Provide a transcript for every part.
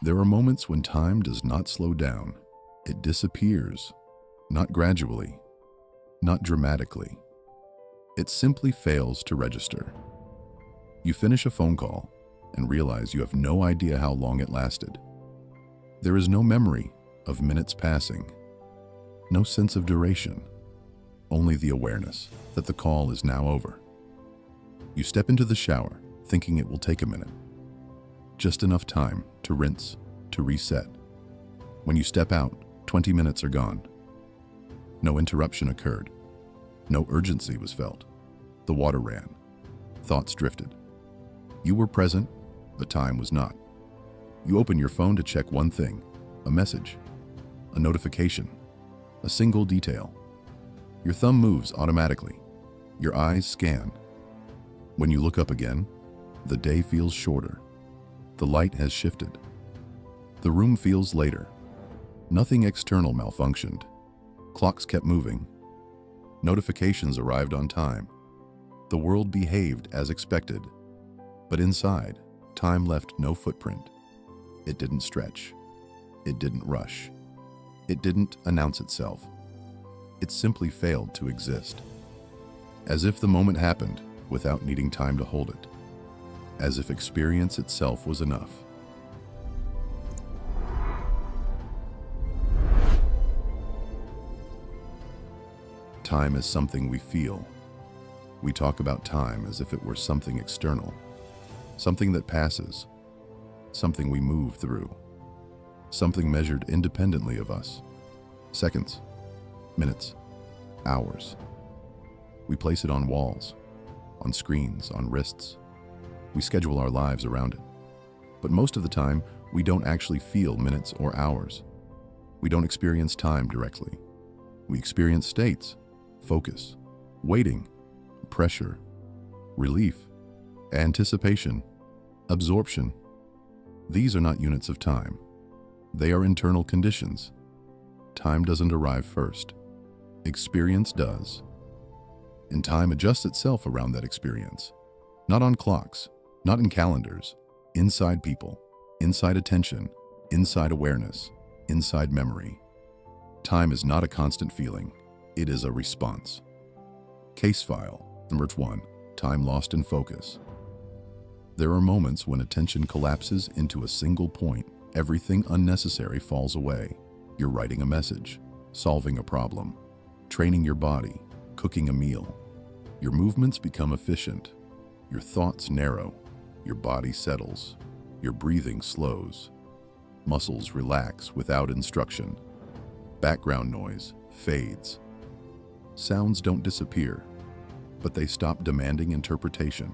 There are moments when time does not slow down. It disappears, not gradually, not dramatically. It simply fails to register. You finish a phone call and realize you have no idea how long it lasted. There is no memory of minutes passing, no sense of duration, only the awareness that the call is now over. You step into the shower thinking it will take a minute, just enough time to rinse, to reset. When you step out, 20 minutes are gone. No interruption occurred. No urgency was felt. The water ran. Thoughts drifted. You were present, but time was not. You open your phone to check one thing, a message, a notification, a single detail. Your thumb moves automatically. Your eyes scan. When you look up again, the day feels shorter. The light has shifted. The room feels later. Nothing external malfunctioned. Clocks kept moving. Notifications arrived on time. The world behaved as expected. But inside, time left no footprint. It didn't stretch. It didn't rush. It didn't announce itself. It simply failed to exist. As if the moment happened without needing time to hold it. As if experience itself was enough. Time is something we feel. We talk about time as if it were something external, something that passes, something we move through, something measured independently of us. Seconds, minutes, hours. We place it on walls, on screens, on wrists. We schedule our lives around it. But most of the time, we don't actually feel minutes or hours. We don't experience time directly. We experience states, focus, waiting, pressure, relief, anticipation, absorption. These are not units of time. They are internal conditions. Time doesn't arrive first. Experience does. And time adjusts itself around that experience. Not on clocks, not in calendars, inside people, inside attention, inside awareness, inside memory. Time is not a constant feeling. It is a response. Case file, number 1, time lost in focus. There are moments when attention collapses into a single point. Everything unnecessary falls away. You're writing a message, solving a problem, training your body, cooking a meal. Your movements become efficient. Your thoughts narrow. Your body settles. Your breathing slows. Muscles relax without instruction. Background noise fades. Sounds don't disappear, but they stop demanding interpretation.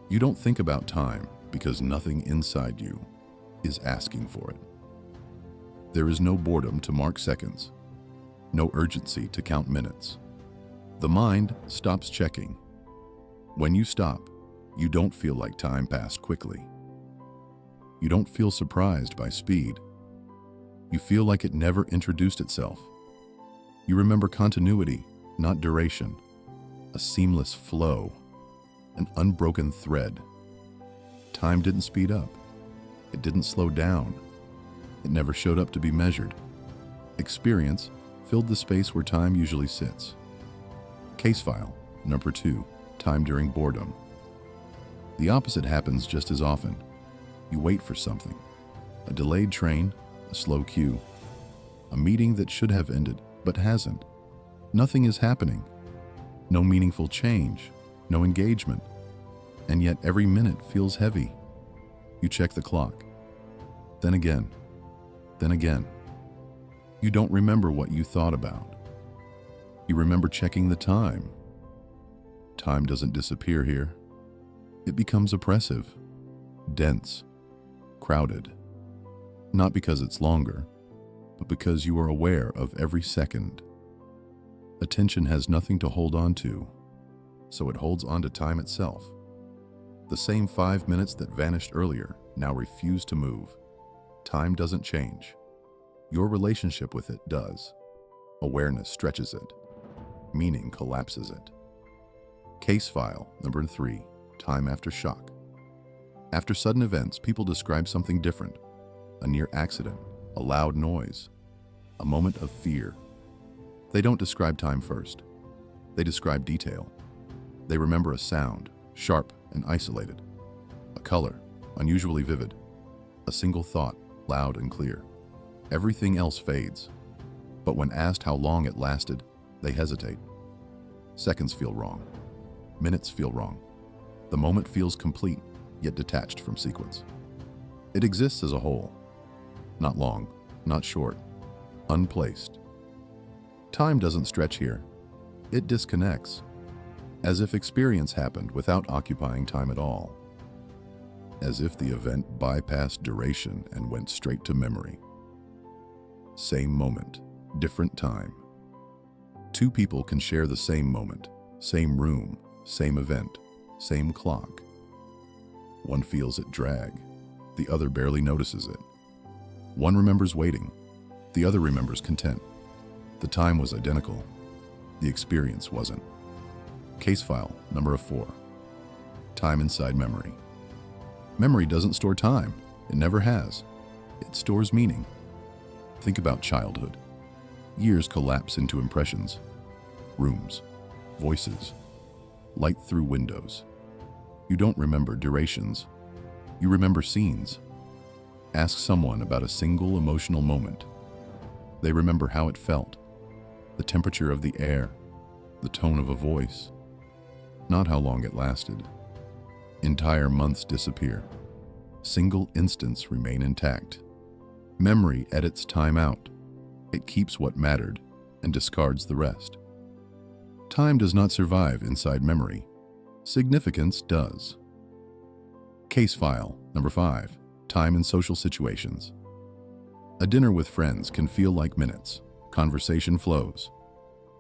You don't think about time because nothing inside you is asking for it. There is no boredom to mark seconds, no urgency to count minutes. The mind stops checking. When you stop, you don't feel like time passed quickly. You don't feel surprised by speed. You feel like it never introduced itself. You remember continuity, not duration, a seamless flow, an unbroken thread. Time didn't speed up. It didn't slow down. It never showed up to be measured. Experience filled the space where time usually sits. Case file, number 2, time during boredom. The opposite happens just as often. You wait for something. A delayed train, a slow queue, a meeting that should have ended but hasn't. Nothing is happening. No meaningful change, no engagement. And yet every minute feels heavy. You check the clock. Then again. Then again. You don't remember what you thought about. You remember checking the time. Time doesn't disappear here. It becomes oppressive, dense, crowded. Not because it's longer, but because you are aware of every second. Attention has nothing to hold on to, so it holds on to time itself. The same 5 minutes that vanished earlier now refuse to move. Time doesn't change. Your relationship with it does. Awareness stretches it. Meaning collapses it. Case file, number 3, time after shock. After sudden events, people describe something different. a near accident, a loud noise, a moment of fear. They don't describe time first. They describe detail. They remember a sound, sharp and isolated, a color, unusually vivid, a single thought, loud and clear. Everything else fades. But when asked how long it lasted, they hesitate. Seconds feel wrong. Minutes feel wrong. The moment feels complete, yet detached from sequence. It exists as a whole. Not long, not short, unplaced. Time doesn't stretch here. It disconnects, as if experience happened without occupying time at all. As if the event bypassed duration and went straight to memory. Same moment, different time. Two people can share the same moment, same room, same event, same clock. One feels it drag, the other barely notices it. One remembers waiting, the other remembers content. The time was identical, the experience wasn't. Case file number 4. Time inside memory. Memory doesn't store time. It never has. It stores meaning. Think about childhood. Years collapse into impressions. Rooms, voices, light through windows. You don't remember durations. You remember scenes. Ask someone about a single emotional moment. They remember how it felt, the temperature of the air, the tone of a voice, not how long it lasted. Entire months disappear. Single instants remain intact. Memory edits time out. It keeps what mattered and discards the rest. Time does not survive inside memory. Significance does. Case file number 5. Time in social situations. A dinner with friends can feel like minutes. Conversation flows.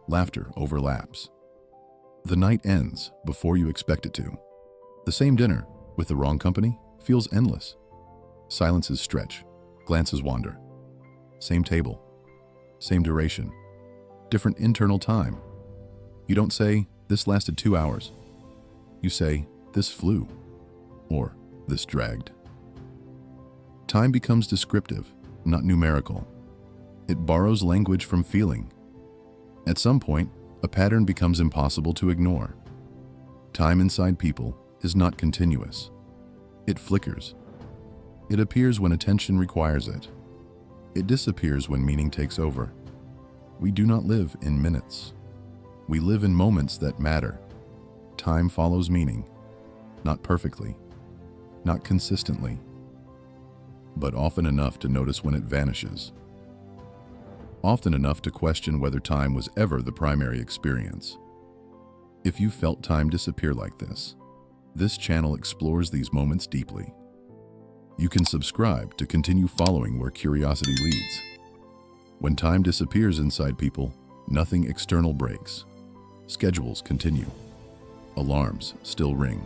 Laughter overlaps. The night ends before you expect it to. The same dinner, with the wrong company, feels endless. Silences stretch, glances wander. Same table, same duration, different internal time. You don't say, "This lasted 2 hours." You say, "This flew," or "This dragged." Time becomes descriptive, not numerical. It borrows language from feeling. At some point, a pattern becomes impossible to ignore. Time inside people is not continuous. It flickers. It appears when attention requires it. It disappears when meaning takes over. We do not live in minutes. We live in moments that matter. Time follows meaning, not perfectly, not consistently, but often enough to notice when it vanishes. Often enough to question whether time was ever the primary experience. If you felt time disappear like this channel explores these moments deeply. You can subscribe to continue following where curiosity leads. When time disappears inside people, nothing external breaks. Schedules continue. Alarms still ring.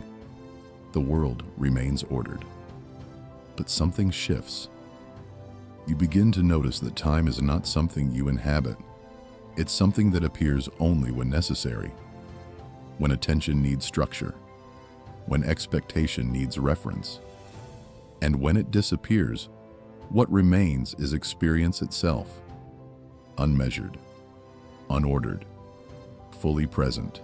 The world remains ordered. But something shifts. You begin to notice that time is not something you inhabit. It's something that appears only when necessary. When attention needs structure. When expectation needs reference. And when it disappears, what remains is experience itself. Unmeasured, unordered, fully present.